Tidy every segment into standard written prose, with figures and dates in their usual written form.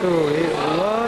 各位午安。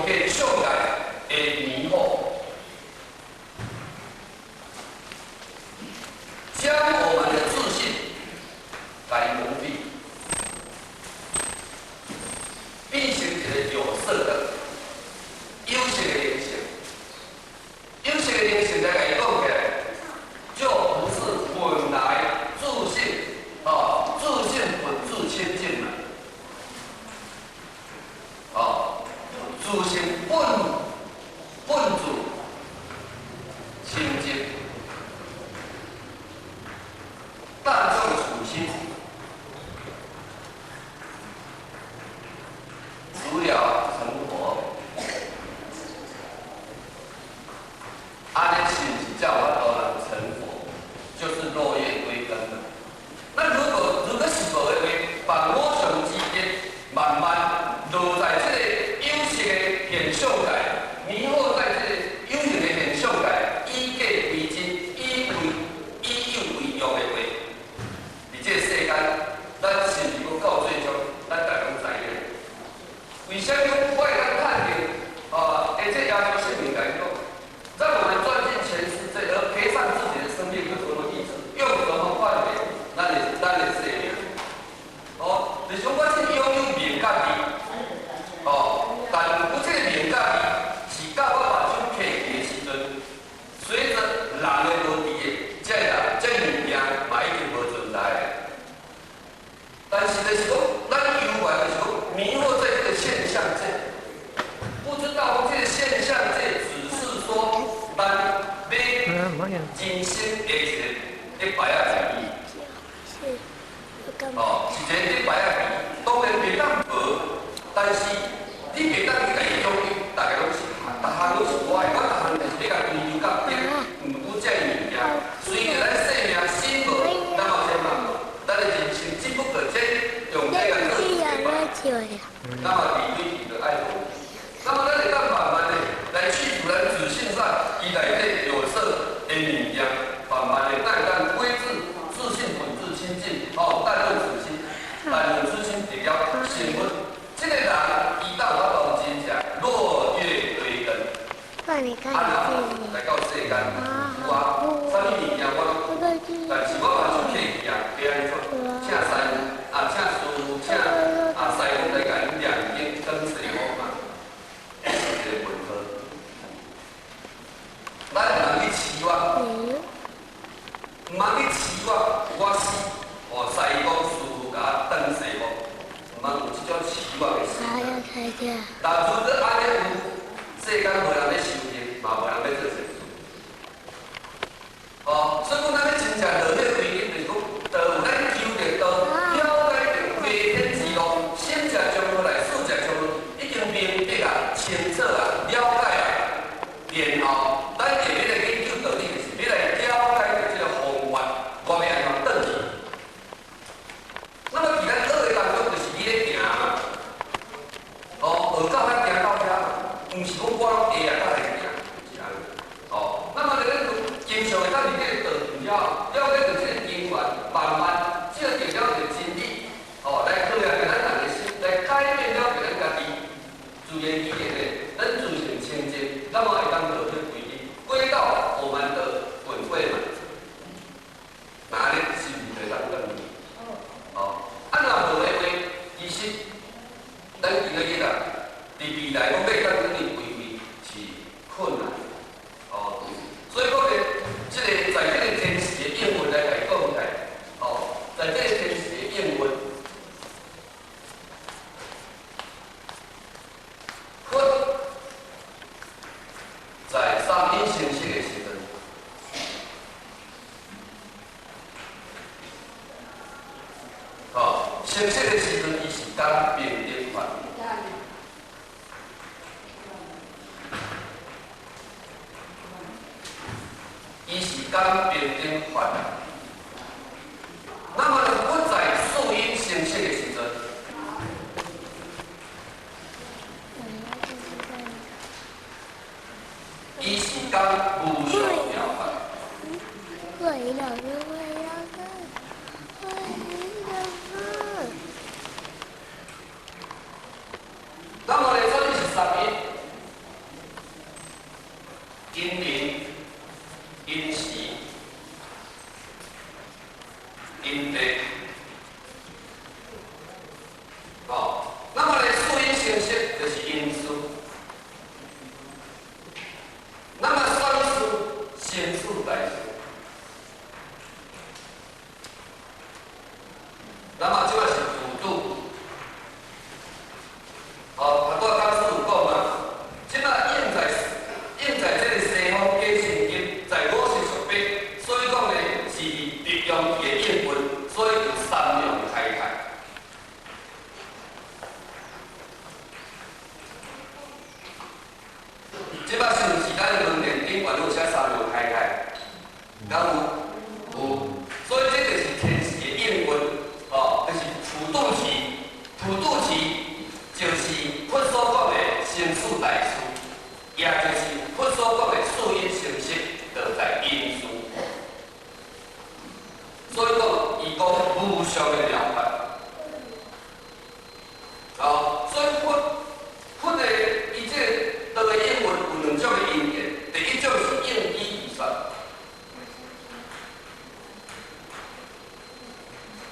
现象界的迷惑，将我们的自信来蒙蔽，变成一个有色的、有色的灵性。有色的灵性来甲伊讲起来，就不是本来自信自信本自清净嘛。自性本自清净，但种自心，除了成佛，安尼是不是叫我都能成佛？就是落叶归根了。那如果是无的话，把我上之间慢慢落在这个。现象界，迷惑在这个有形的现象界，以假为真，以有为用的话，伫这个世间，咱是毋是讲到最终，咱大家拢知影？为什么我会当探究？这亚洲姓名来讲，让我们钻进全世界，而赔上自己的生命有什么意思？用什么范围？咱的生命。就是讲我是拥有名甲利，但有这个名甲利是到我目睭起去的时阵，随着人的无伫的，这物件嘛已经无存在的。但是就是讲，咱犹原就是讲迷惑在这个现象界，不知道这个现象界只是说咱要人生的一个摆仔而已。是一个摆仔而已，当然袂当无，但是。你袂当去家己拥有，大家拢是，逐项拢是我的，我逐项就是要甲追求到这个有这物件。随着咱生命心无，咱嘛先嘛无，咱的人生只不过这用这个做一个咱嘛面对伊的爱护，那么咱会当慢慢的来去除咱自信上伊内底有色的物件，慢慢的带咱归自信本自清净，带入自心，带入自心一了成分。这个人伊到我当真正落叶归根，来到世间，有啊，啥物物件我，但是我嘛就客气啊，要安怎？请师傅，请师傅来甲因念经跟师傅嘛，是一个问题。咱唔通去期望，唔通去期望我死，师傅师傅甲我当师傅。有这种期望的时间，但如果安尼有世间无人要修行，嘛无人要做善事。所以讲咱要真正落叶归根，就是讲，就有咱求得到了解到飞天之路，先者将来，事者将来，已经明白啊、清楚啊、了解啊，然后咱下要来研究道理，就是要来了解到这个方法，我要安怎转去。那么伫咱学的当中，就是你咧行嘛，学到咱行到遐嘛，毋是讲我拢会啊，才会行，是安尼。那么在咱经常会当伫这个道理了解到这个因缘，慢慢借着了这个真理，来考验咱人的心，来改变了咱家己自言自语的，咱自性清净，那么会当落叶归根，归到我们的本位嘛。那安尼是毋是会当转去？若无的话，其实咱今个日啊，伫未来讲要当转去归位是困难。所以讲咧，在这个天时的应运来甲伊讲起来，在这个天时的应运，在三阴生息的时阵。生息的时阵，伊是甘平顶法，伊是甘平顶法。那么呢，我在素阴生息的时阵，伊是甘无常妙法。那么呢，这里是三阴。写三秒开开，敢有？有，所以这就是天时的应运，就是普渡期。普渡期就是佛所讲的生死大事，也就是佛所讲的四因成色，就在因事。所以讲，伊讲无常的妙法。所以佛的伊这道的因缘有两种的因缘，第一种是应机而算，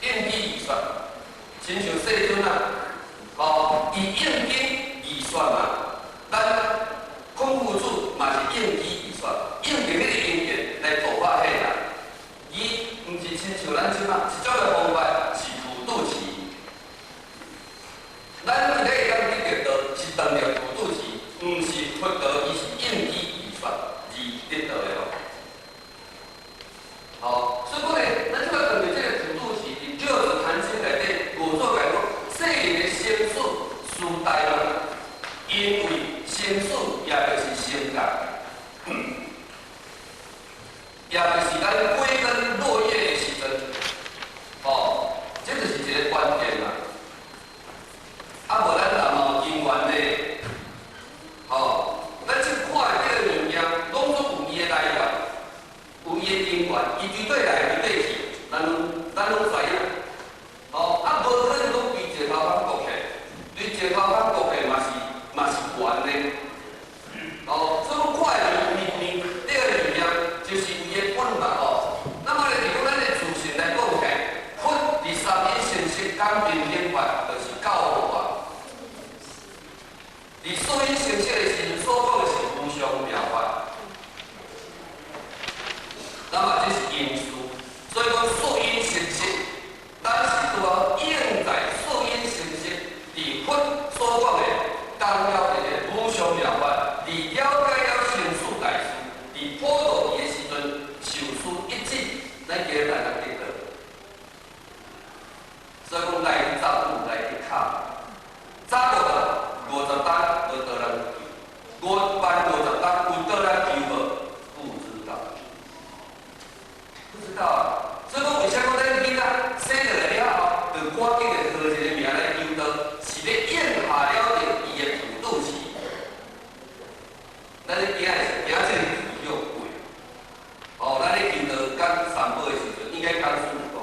应机而算，亲像世尊啊，伊应经而算嘛，咱孔夫子嘛是应机而算，应着迄个因缘来度化迄人，伊毋是亲像咱即马一种的方法是普渡期。咱伫咧会当得到是当着普渡时，毋是佛道，伊是应机而算而得到的所以讲咧，咱即摆当着这个普渡时，伫《六祖坛经》内底，五祖讲世人的生死事大嘛，因为生死也就是生界，也就是咱归根落叶的时阵，这就是一个观点啦。无咱人嘛有因缘咧，咱即看的这个物件，拢总有伊的来源，有伊的因缘，伊对对来对对去，咱拢知影。无可能拢对一个头方国起，对一个头方国起嘛是缘咧。所以讲看的面这个物件就是有伊的本嘛那么咧，如果咱的自信来讲起来，佛伫三因成色讲平等法，就是教化。伫四因成色的时阵所讲的是无常妙法，那么这是因事，所以讲四因成色，但是拄好应在四因成色，伫佛所讲的讲了的无常妙法，伫了解了生死大事，伫普渡伊的时阵受事一致，咱家人人得到。所以讲来去早午来去卡，早50担无得人救，办50担有得人救无？不知道，不知道啊。所以讲为啥讲咱囡仔生下来了后，就赶紧的号一个名来救到，是咧应下了着伊的普渡期。咱咧行这个自由贵，咱咧救到讲三宝的时阵，应该讲师傅讲，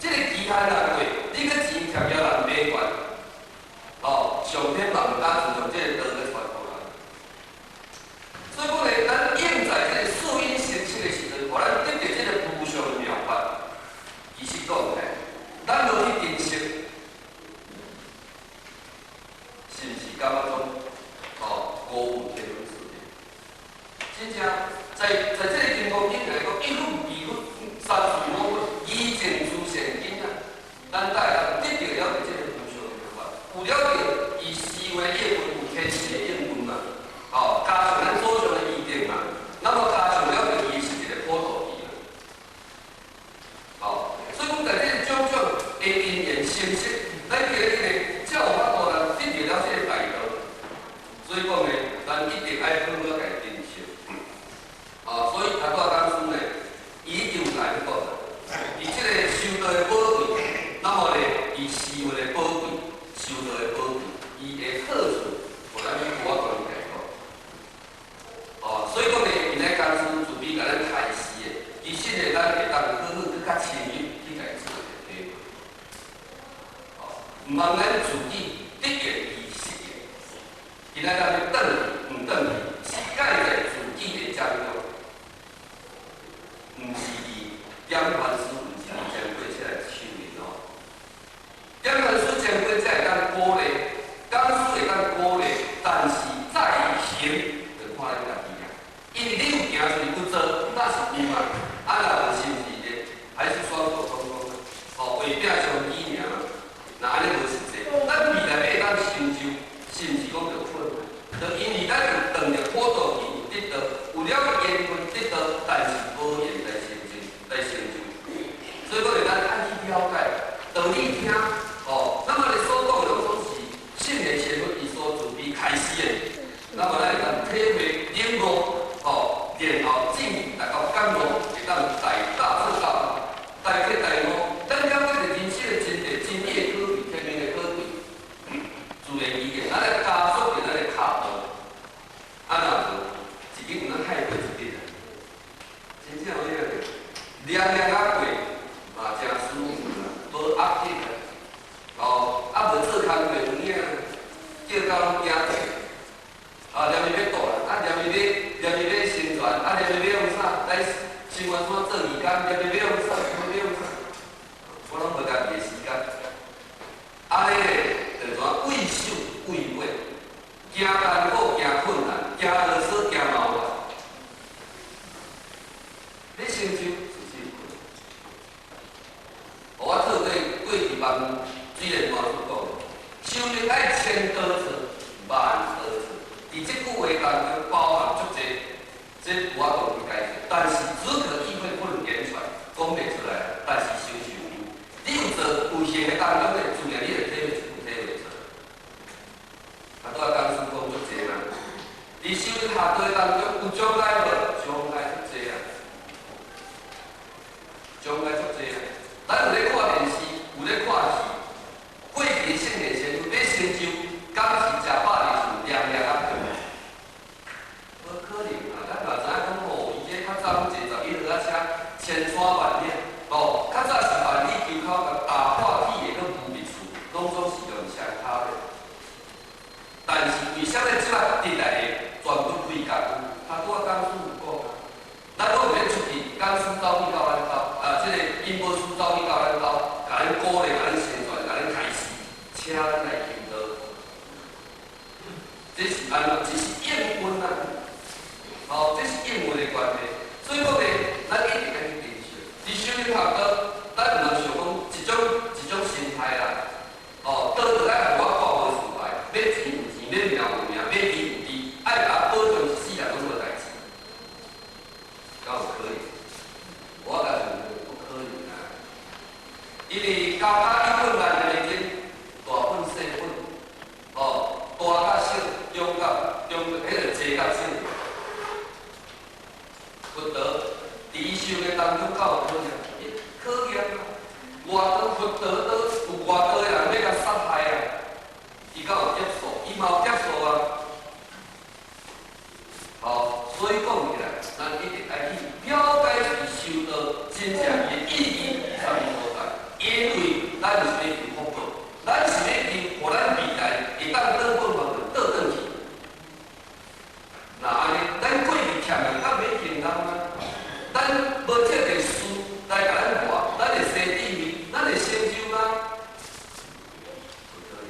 这个期限若过，你个钱贴了人买悬。上天嘛毋敢自从这个道来传过来，所以讲咧，咱应在这个四因成色的时阵，互咱得到这个无常的妙法。其实讲起，咱落去珍惜，是毋是感觉讲歌舞天伦事业？真正在这个情况应来讲，一分二分，三分五分，以前出现囡仔，咱大家得到了这个无常的妙法，有了解。因为业分有天时的应运嘛，加上咱所上的意定嘛，那么加上了就伊是一个普渡期所以讲在这种种的因缘形式，咱叫这个才有法度人得到了这个大道。所以讲呢，咱一定爱好好家珍惜。所以头拄讲师呢，伊就来讲，伊这个修道的宝贵，那么呢，伊思维的宝贵，修道的宝贵。伊的好处，互咱去我讲起来所以讲呢，因咧讲师自比甲咱开示的，其实呢，咱会当好好去较深入去家做个体会。毋茫咱自己得言而失言，今仔咱要转去，毋转去，是介在自己的掌握，毋是伊点凡师，毋是伊将过起来手面点凡师将过才会当鼓励。讲师会当鼓励，但是在行就看咱家己啊。因为你有行出去不做，那是有嘛。若是毋是咧，还是双手空空为拼相机尔。那安尼无实际。咱未来要当成就，是毋是讲着困难？就因为咱有当着普渡期得到，有了缘分得到，但是无缘来成就。所以讲，咱爱去了解，道理听那么你所讲的拢总是。信的前分，伊所准备开始的，那么咱会当体会领悟，然后进来到甘露，会当大大做到，大起大落，咱了解着人生的真谛、真理的可贵、天命的可贵，自然而然，咱来加速着咱的脚步，若无一日有咱害过一日啊，真正有影个，凉凉啊过，嘛真舒服啦，无压力啦，无做工过有影，叫到拢惊过。念伊要倒啦，念伊要生存，念伊要用啥来生活怎做义工，念伊要用啥，念伊要用啥，我拢无家己的时间。安尼咧，就怎畏首畏尾，惊艰苦，惊困难，惊落索，惊麻烦。要成就就是有困难。我套过去万水莲花所讲，修行爱千多次，万多次。伫即句话当中包含足济，这我都不解释，但是只可意会不能言传，讲袂出来。但是修修有，你有做有行的当中的，自然你会体会出。拄仔讲师讲足济嘛，伫修行下道当中有障碍无？障碍足济啊，障碍足济啊。咱有咧看电视，有咧看戏，过去圣贤先祖要成就，敢是食饱的厝，凉凉啊？无可能啊！咱嘛知影讲吼，伊这较早坐十一落仔车，千山万岭，较早是万里求口，甲大破铁的，搁无密厝，拢总是用车卡的。但是为啥咧即摆直来的全部开工？拄仔讲师有讲啊，咱拢免出去，讲师走去到咱兜，即个因保师走去到咱兜，甲咱鼓励，甲咱宣传，甲咱开示，请咱来听到。这是安怎？这是应运啊！这是应运的关系。所以讲咧，咱一定要去珍惜。伫修行学道，咱毋能想讲一种心态啦。道就爱互我过无事坏，要钱有钱，要命有命，要利有利，爱甲保证一世人拢无代志。敢有可能？我甲想不可能啊！因为家家有本难念的经，大本小本，大甲小，中迄个济甲小。佛道伫伊修的当中，较有可能，考验啊！外道佛道有外道的人要甲杀害啊，伊敢有接受？伊嘛有接受啊！所以讲起来，咱一定爱去了解伊修道真正伊的意义伫啥物所在，因为咱是要求福报，咱是要求，互咱未来会当倒本嘛，就倒转去。那安尼，咱过去欠人，敢免欠人啊？咱无这个事来甲咱活，咱会生地位，咱会成就吗？不可以。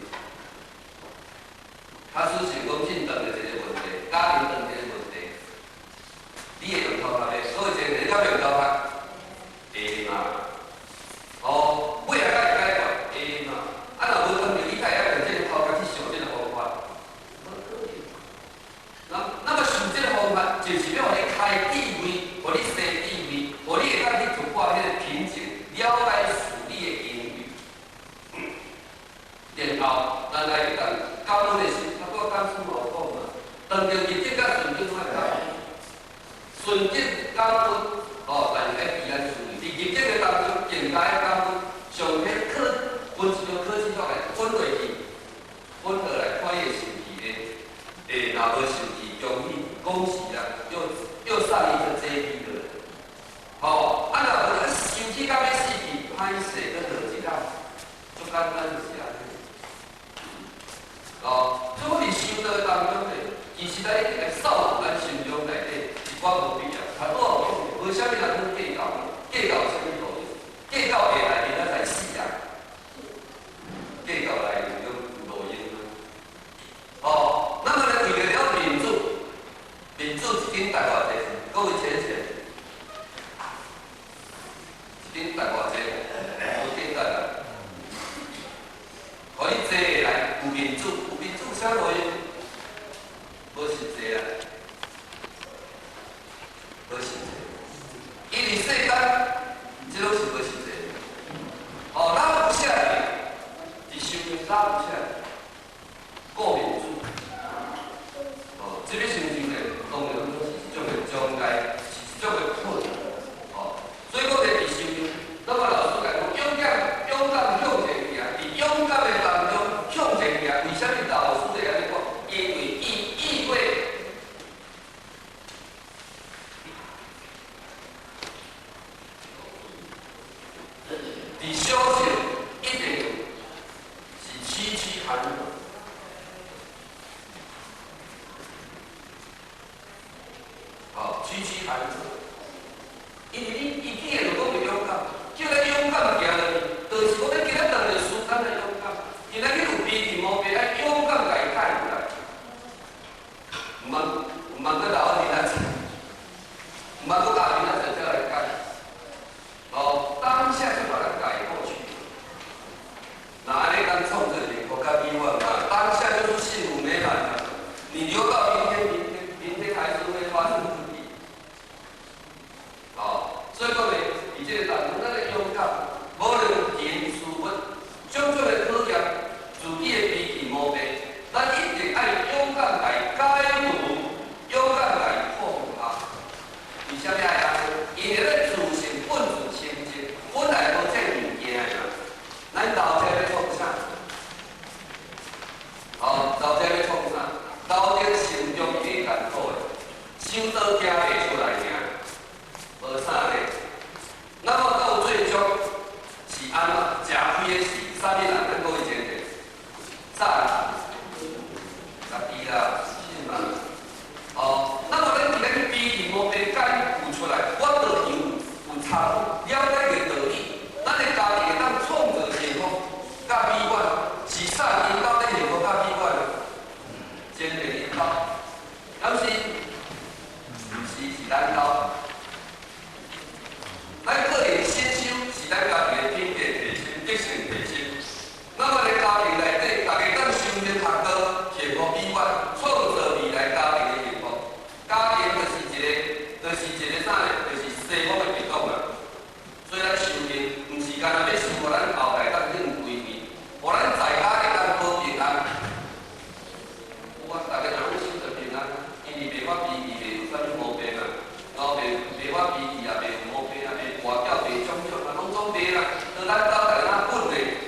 他是想讲进长的这个问题，家庭长这个问题，你会用头壳的，所以这个人家用头壳，会嘛？尾仔甲伊解决，会嘛？若无当着你家要用这个头壳去想这个方法，不可以。那么想这个方法，就是要互你开智慧，互你生智慧，互你会当去突破迄个瓶颈，了解事理的因缘。然后，咱来当感恩的心，拄仔讲师嘛有讲嘛，当着日子甲顺境爱感恩，顺境感恩，但是爱彼安顺利。伫日子的当中，更加爱感恩，上迄分一张考试落来分落去，分落来看伊的成绩咧，若无成绩。恭喜啦！又上一个 JP 了。若无身体甲要死去，歹势搁落一道，足简单就是安尼。所以我伫修道当中咧，其实咱一定要扫除咱心中内底一寡无必要。拄仔有讲，无啥物人去计较，计较啥物路用？计较下来，明仔载死啊！计较来有路用啊！那么呢，为了民主。民主一斤大偌济？各位浅浅，一斤大偌济？无简单啦。互你坐下来，有民主，有民主啥路用？无实际啊，无实际。因为世间，这拢是无实际。咱有啥物？伫修行咱有啥物？顾民主。这要成就咧，当然拢是一种的障碍。区区寒者。因为伊见的就讲袂勇敢，叫咱勇敢行落去，就是讲咱今仔当日输咱的勇敢，今仔日有悲情无悲，爱勇敢来改过来。毋通搁老二仔做，毋通搁大二仔做才来改。哦，当下就把它改过去。那安尼咱创造幸福甲美满嘛，当下就是幸福美满的。你留到明天还是会发生问题。哦，所以讲呢，伫这个当中，咱的勇敢，无论言事物，种种的考验，自己的脾气毛病，咱一定爱勇敢来解除，勇敢来放下。为啥物爱安尼？因为咱自性本自清净，本来无这物件啊。咱老家要创啥？哦，老家要创啥？老家心中最艰苦的，想倒行袂出来尔。无啥咧，那么到最终是安怎？食亏的是啥物人？咱讲以前的，早12啦，10万。哦，那么咱伫咱悲情无变解付出来，我着有参悟，了解个道理，咱的家庭会当创造幸福甲美满，是啥引导咱幸福甲美满的？前面引导，敢是？毋是咱导。咱个人先修是咱家庭的品格提升、德性提升。那么在家庭内底，大家当修炼学道，幸福美满，创造未来家庭的幸福。家庭就是一个啥呢？就是西方的结构嘛。所以咱修炼，毋是干那要修互咱后代当领规矩，互咱在家会当保平安。有啊，大家若要修着平安，因为袂发脾气，袂有啥物毛病啊，然后袂发脾气啊，袂有毛病啊。外教袂种种啊，拢总袂啦。就咱兜大家本嘞，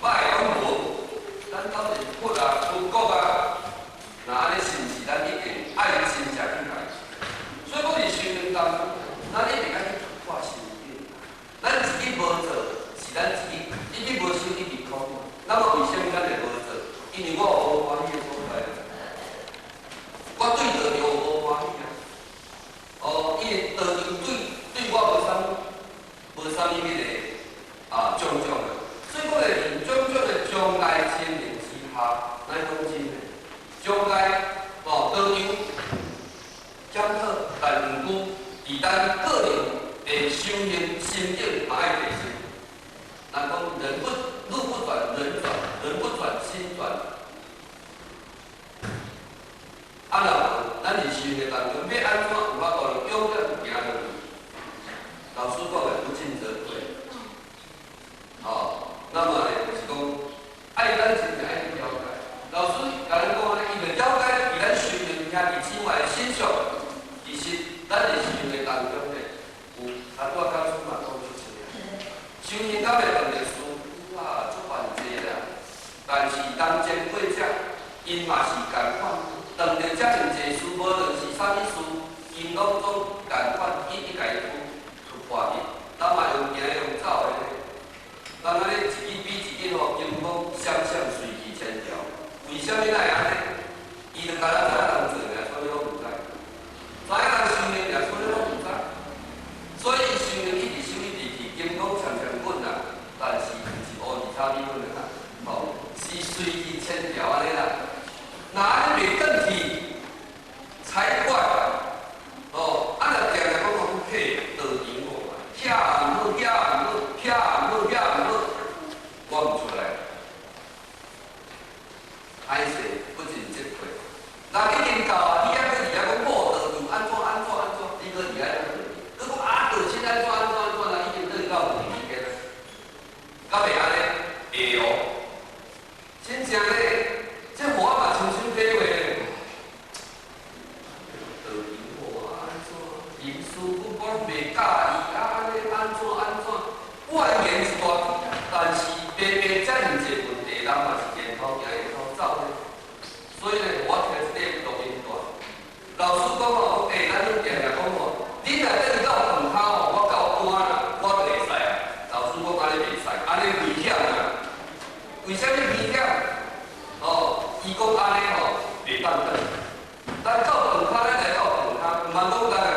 歹讲无，咱兜是佛啊、佛国啊，那安尼是毋是咱一定爱真正去改？所以讲伫修炼当中，咱一定爱去突破心境。咱自己无做，是咱自己，你无修一直苦。那么为什么咱会无做？因为我有无欢喜的所在，我对道有无欢喜啊。哦，因为道场对我无啥物迄个种种的，所以讲咧，种种的将来千年之下，咱讲真诶，将来道场检讨，但毋过伫咱个人的修行心境嘛爱提升。咱讲人路不转人转，人不转心转。啊，若咱伫修行当中要安怎有法度勇敢行落去？老师讲的不进则退，那么呢，就是讲爱咱真正爱去了解。老师甲咱讲咧，伊着了解，伊咱修行遐伫境外的现象，其实咱伫修行当中咧，有多教书嘛讲出来。修行到袂断的事，足万济啦。但是当前过者，因嘛是共款，当着遮尔济事，无论是啥物事，因拢总共款一概破去，咱嘛用行用走的，咱安尼一支比一支吼，金光闪闪随其千条。为什么会安尼？伊就甲咱知影人做尔，所以拢毋知；知影人修行尔，所以拢毋知。所以修行一直修一直去，金光长长稳啦，但是毋是乌字差米稳的啦，是随其千条安尼啦。那安尼袂转去，才怪。若定定讲讲嘿，道场我，遐毋好，遐毋好，遐毋好，遐毋好，我毋出来。歹势不进则退。人已经到啊，你还搁伫遐讲报道场安怎，你搁伫遐搁讲道场安怎啦，已经对到问题个，敢袂安尼？会哦，真正咧，这互我嘛亲身体会咧。因师傅讲袂介意安尼安怎，我的言是大字，但是白白遮尔济问题，人嘛是沿头行沿头走咧。所以咧，我听这个录音带，老师讲吼，咱定定讲吼，你内底到饭口吼，我到官啦，我就会使啊。老师讲安尼袂使，安尼危险啊。为啥物危险？伊讲安尼吼袂当得，咱到饭口，咱来到饭口，毋通讲咱。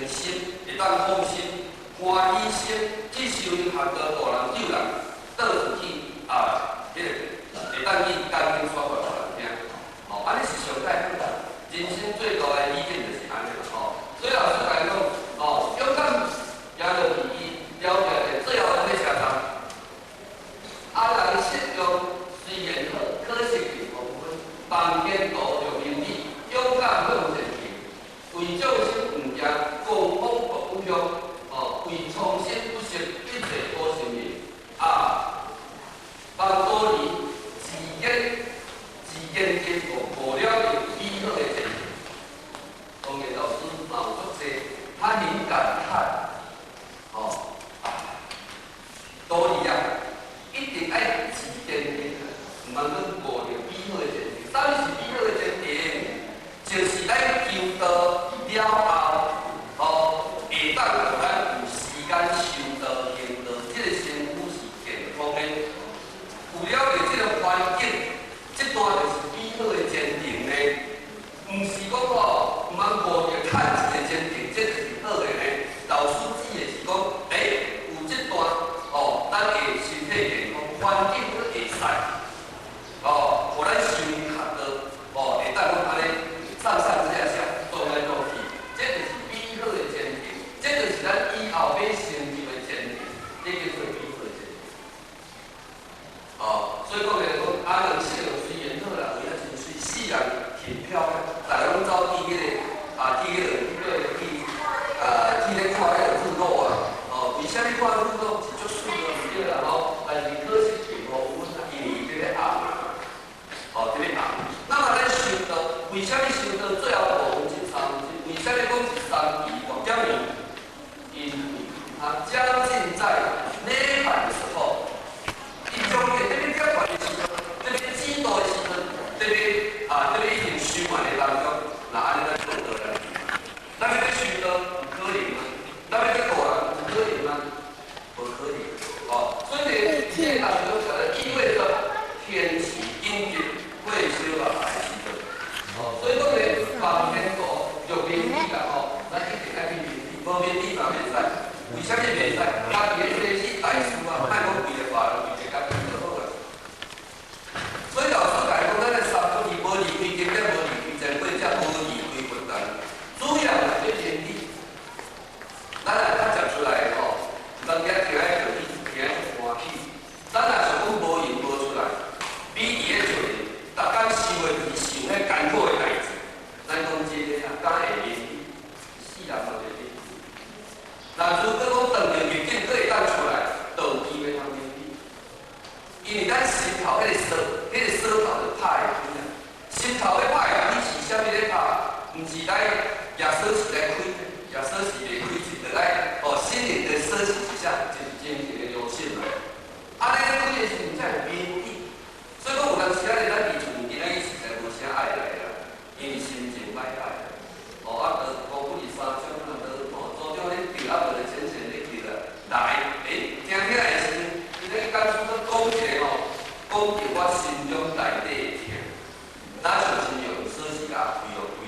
心，会当放心，欢喜心，去修行学道大人救人，倒出去啊，迄个会当去甘愿说互大人听。哦，安尼是上解好啦。人生最大的意见就是安尼啦。哦，所以老师来讲，哦，勇敢也著是伊了解的最后的那些人。啊，人适用虽然好，可惜是无分，房间道着明理，勇敢向前行，为众生毋惊，共风不无向，哦，为创新不息，一切多行命。啊，帮多年自见进步，无了解美好的前途。当然，老师嘛有足济，他很感叹，哦，多年啊，一定爱自见进步，毋通讲无着美好的前途。啥物是美好的前途？就是咱求道了后，哦，会当互咱有时间修道行道，这个身躯是健康的。有了解这个环境，这段就是美好的前程呢。毋是讲哦，毋通无着趁钱的前程，这就是好的呢。老师指的是讲，有这段哦，咱的身体健康，环境佫会使，哦，互咱修行学道，哦，会当讲安尼上下，走来走去，这就是美好的前程，这就是咱以后要成就的前程，这叫做美好的前程。哦，所以讲来讲，阿人生虽然好啦，为了真水，世人挺漂亮，大家拢走去迄个去咧看迄个日落啊。哦，为啥物看日落是足水的，毋对啦吼？但是可惜是无阮因为伫咧红啊，哦，伫咧红。那么咱修道，为啥物修道最后无分13？为啥物讲13期6点名？因为他将近在涅槃的时候。中间这边较悬的时阵，这边知道的时阵，这边已经修完的当中，那安尼咱做到了。咱要修道有可能吗？咱要去大人有可能吗？无可能。哦，所以这个当中意味着天时阴极会修到来时阵。哦，所以讲咧，房天国有明理啦，吼，咱一定爱去明理，无明理嘛袂使。为啥物袂使？家己的这些大师啊，莫讲为了法律，为了家己。所以老师来讲，咱的三不离，无离开经典，无离开前辈，才无离开佛堂。主要来对原理，咱来较讲出来吼，人家听爱道理，听欢喜。咱若是讲无用无出来，比伊个做人，逐工想的是想迄艰苦的代志。咱讲这个啊，敢会明理？世人嘛袂明。那如果讲当着逆境，佫会当出来，就有机会通明理。因为咱心头迄个锁头就拍会开啊，心头咧拍，你是啥物咧拍？毋是来耶锁是来开，耶锁是袂开，是着来哦，心灵的锁是啥？就是真正的良心嘛。安尼咧开的时阵才会明理。所以讲有当时咱伫厝边仔伊实在无啥爱来啦，因为心情歹歹。哦，啊，高不离三种，啊，哦，组长咧调，啊，无咧先生咧调啊，来，听起来的时阵，伊咧讲出个讲一个吼。讲着我心中内底的痛，哪像是用锁匙甲开落开，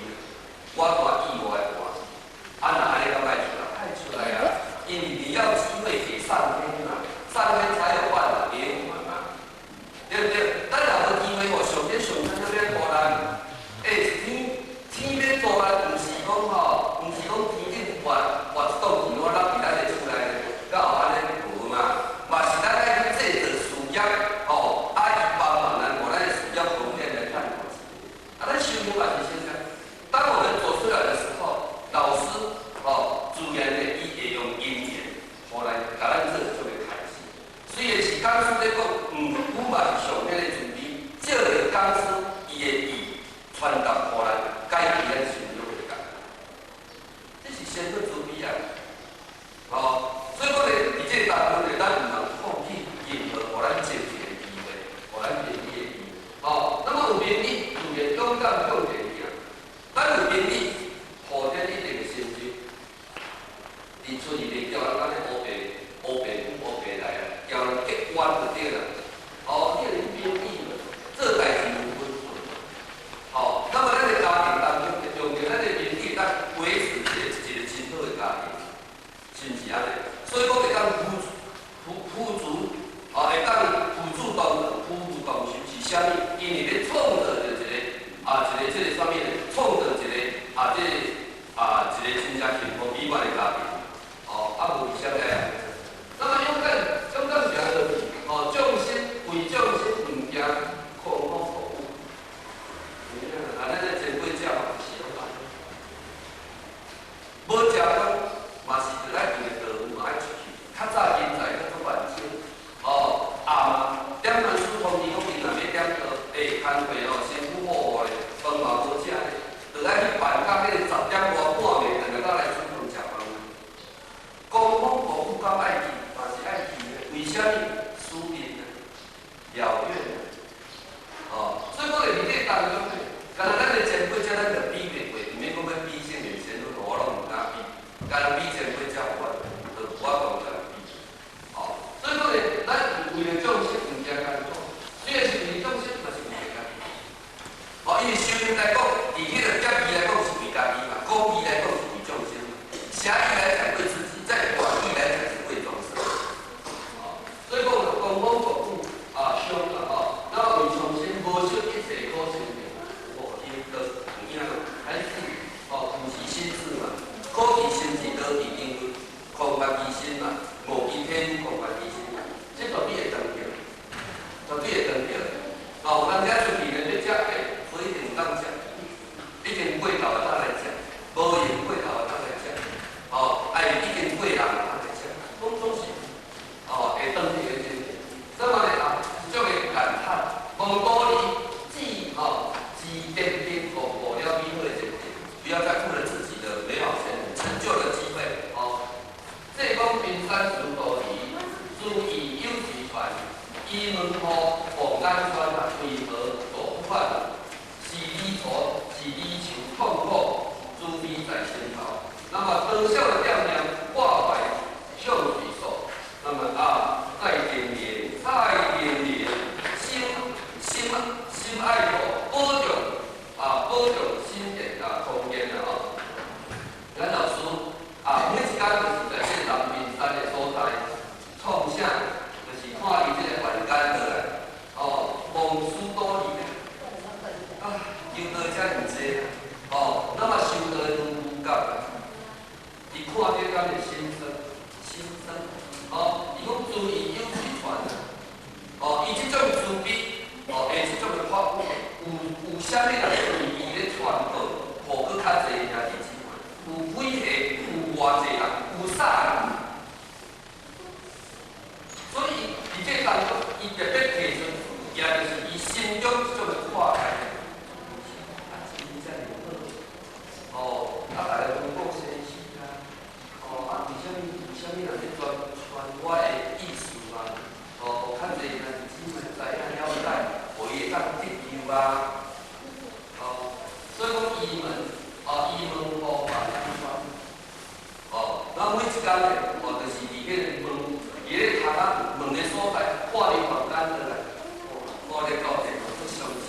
我大意外的看，啊那安尼敢歹出来？歹出来啊！因为你要机会给上天嘛，上天才有办法给我们嘛，对不对？咱若无机会，上天上天那边大人，天边大人，毋是讲吼，毋是讲天顶挖一栋田，我让其他人出来，甲后安尼无嘛，嘛是咱爱去制造事业，吼。咱修行嘛是现在，当我们走出来的时候，老师哦，自然的伊会用因缘，互来甲咱做做个开始。虽然是讲师咧讲，阮嘛是上面的准备，借着讲师伊的意传达互咱，改变咱心中的感。这是先做准备啊，哦，所以讲咧，伫这个当中咧，咱毋能放弃任何互咱前进的机会，互咱前进的机会。哦，那么有明理。勇敢向前行，咱有明理，后天一定会成就。伫厝里面叫人安尼乌白来啊，叫人结冤就对啦。哦，你有明理，做代志有分寸。好，那么咱个家庭当中，用着咱个明理，咱维持一个真好的家庭。真正幸福美满的家庭，无为啥个啊？那么勇敢是啥个？众生为众生，毋惊恐慌服务。咱这前辈者嘛是安怎？无食饭嘛是着来为道路嘛爱出去。较早现在较做万少，点文书通知讲伊若要点工课辛苦苦的，饭嘛无食咧，着爱去办到迄个10点外半暝，两个到来出门食饭。公公婆婆敢爱去，嘛是爱去的。为虾米？疏离呢？遥远呢？所以讲伫这当中，敢若咱的前辈者，咱着比袂过，毋免讲要比前面先路，我拢毋敢比。敢若比前辈者有法，着我讲着比。所以讲咧，咱为了众生毋惊艰苦，虽然是为众生，嘛是为家己。因为修行来讲，伫迄个教义来讲是为家己嘛，公义来讲是为众生嘛，狭义来讲为自己，再广义来讲是为众生。所以讲，公公婆婆伤那为众生无少一切苦生命，因着有影还是苦其心志嘛，苦其心志得其因为空白其心嘛，无其天空白其心，这绝对会当着，绝对会当着。有人家出去咧要食饭，不一定有当食，一定过头的当来食，无用过头的当来食，一定过人当来食，拢是会当着的。所以讲咧一种的感叹，无道理，既奠定过了美好的前提，不要再负了自己的美好前途、成就的机会。这讲平山如道理，如以有其传，伊问乎王安川为何所不犯？是离愁，痛苦，诸悲在心头。那么灯笑的亮亮，挂怀向水手。那么再点点，心爱护，保重心田空间咱老师每一天就是在这南屏山的所在，创啥？就是看伊这个环境落来，蒙书多哩，修道遮尔济那么修道愈有感，伊看到咱的心声，伊讲自以有其传伊这种慈悲，这种的法有啥物人为伊咧传道，互搁较济兄弟姊妹，有几个，有偌济人，有啥人？所以伫这当中，伊特别提出，也就是伊心中这种的化解。真正好，大家拢讲生死为虾米人咧传我的意思较济兄弟姊妹知影了解，互伊会当得救所以讲移门，互万安川。咱每一天咧，就是伫迄个门，伫咧头仔门的所在，看你房间落来，我咧到这足伤心。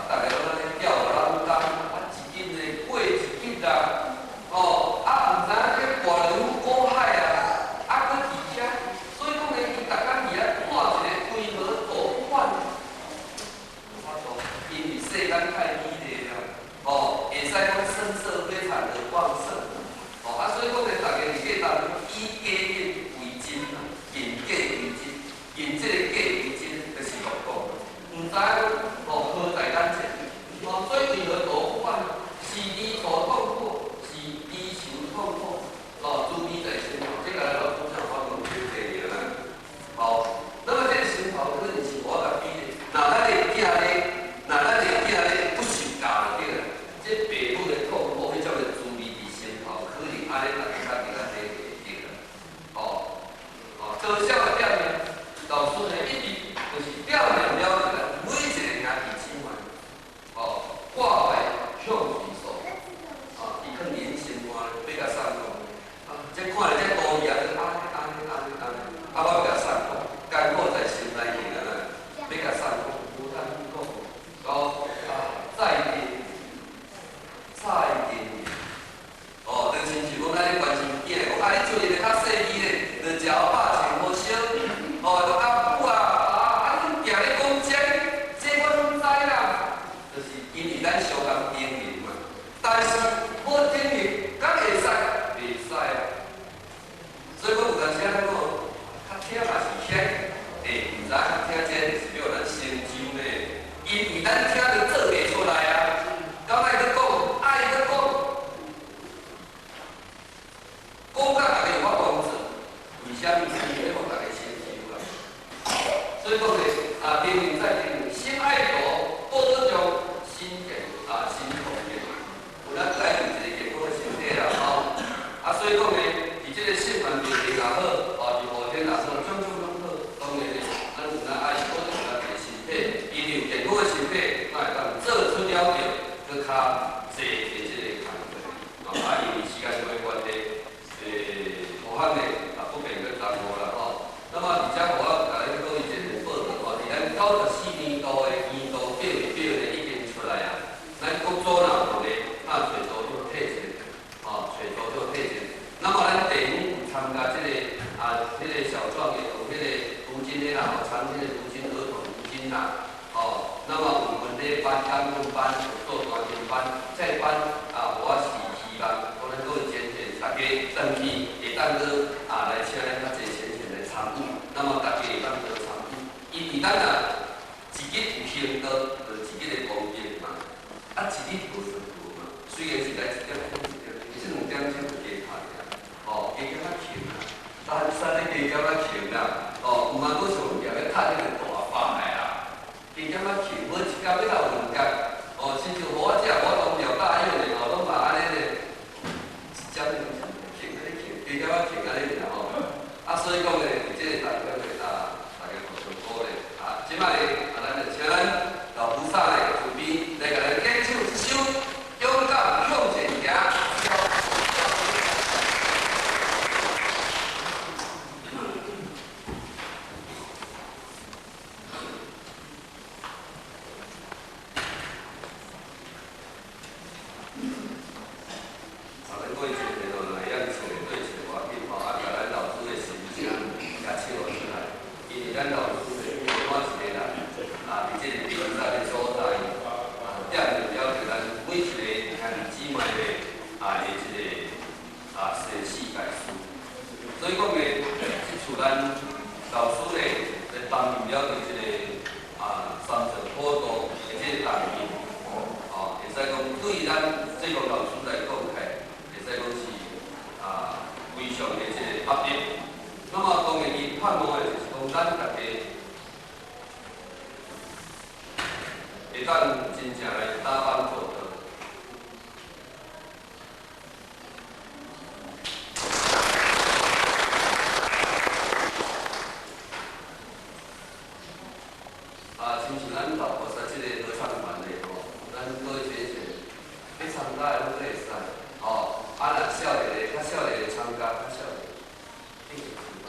大家拢咧吊人工，一斤的过一斤啦，毋知影这外人古海搁伫遮，所以讲咧，伊逐工伫遐看一个为何所患。因为世间太美丽了，会使讲声色非常的旺盛，所以讲咧，大家伫这当中以假为真以假为真，以这个假为真，就是落讲，毋知何在咱前，所以为何所患？是离愁痛苦，是离愁痛苦，诸悲在心头，这个咱老祖讲法讲最第二啦。那么这个心头可能是我甲比的，咱的囝咧不受教就对啦。这父母的痛苦，迄种的滋味伫心头，可能安尼大家较较体会对啦。多少的点呢？老师呢一直就是点亮了咱每一个兄弟姊妹，挂怀向水手，伊可能心肝要甲送讲，这看了这多样，我要甲送讲，艰苦在心内面要甲送讲，无通讲，再见，就亲像讲咱咧关心囝，讲你做一个较细腻咧，就食饱穿好烧，就较久你定咧讲这我拢知啦，就是因为咱相共经历嘛。但是好经历，讲甲大家有法帮助，为虾米？因为互大家先记录啦。所以讲咧，叮咛再叮咛，心爱国，保障心健心康健，有咱来有一个健康的身体啦，所以讲咧，伫即个性方面也好，是后天也好，种种拢好，当然咧，咱有咱爱保障咱个身体，因为有健康的身体，咱会当做出了着搁较济的即个工作，因为时间上的关系，武汉咧不便去耽误啦那么而且我甲你讲一个报道伫咱94年度的年度表咧已经出来啊，咱国祖若无咧，找组就退钱，找组就退钱。那么咱第五有参加即个小壮的，有迄个吴金的啦，参即个吴金儿童吴金啦，那么有文理班、英文班、做专精班，这班我是希望可能各位前线大家登记会当去来请咱较济前线来参与，那么大家会当去参与，因为咱自己有兴趣，就自己的功力嘛，自己无成功嘛，虽然是来一点这2点钟就加看呀，加减较轻啦，但山咧加减较轻啦，毋通搁上业咧趁迄个大把的啦，加减较轻，每一工要到2角，亲像我食，我当条大药咧，拢嘛安尼咧，一针轻安尼轻，加减较轻安尼尔所以讲咧，即个大家大家互相鼓励即摆咧，咱就请咱老菩萨咧慈悲来甲咱坚守一首勇敢向前行。咱过去前头来样找对找我紧甲咱老师的形象也唱出来，因为咱老师是文化一个人，伫即个比赛的所在，点着了就咱每一个兄弟姊妹的即个生死概事。所以讲咧，即厝咱老师咧来担任了即个三者普渡的即个担任，会使讲对咱这个老师来讲，会使讲是非常的即个压力。那么当然，伊盼望的就是讲咱大家会当真正来搭班做得。亲像咱老菩萨即个合唱团咧咱各位学生非常大都会使若少年的较少年的参加，较少年一起参加。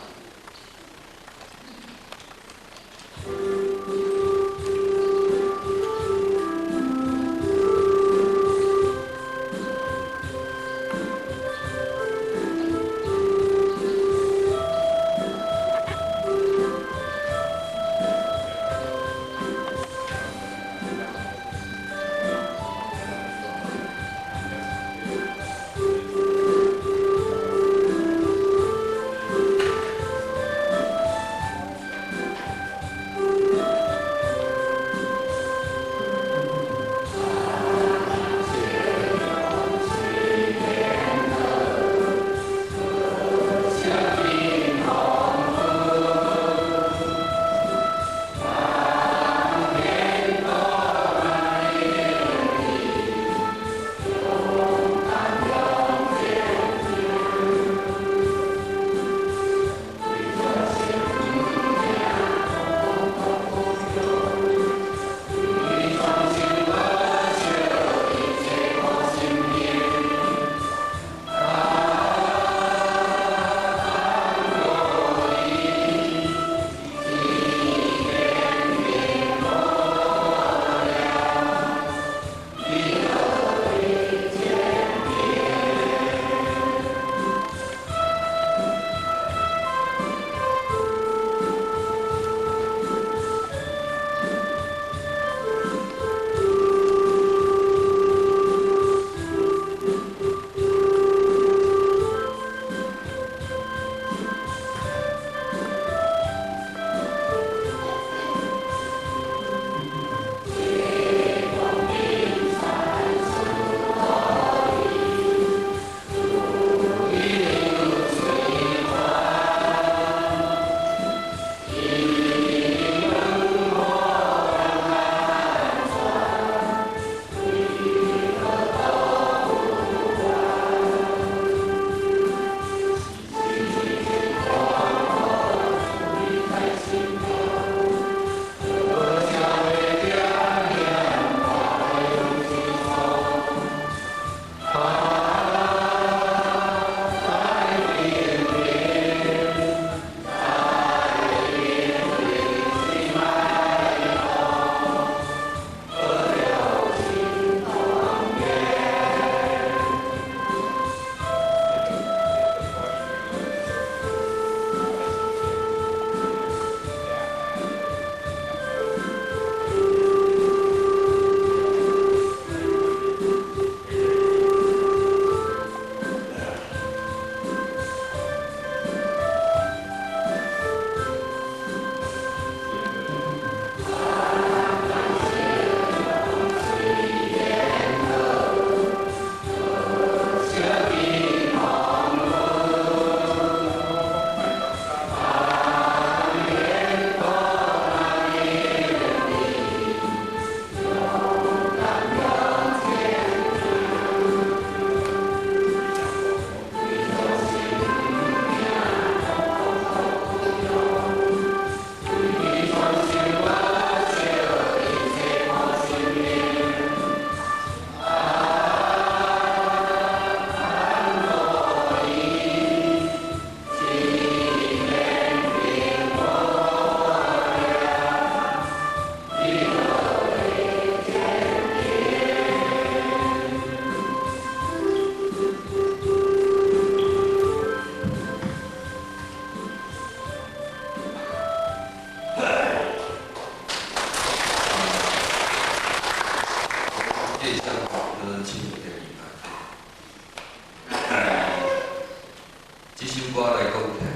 即首歌来讲起来，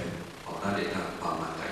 咱会当慢慢来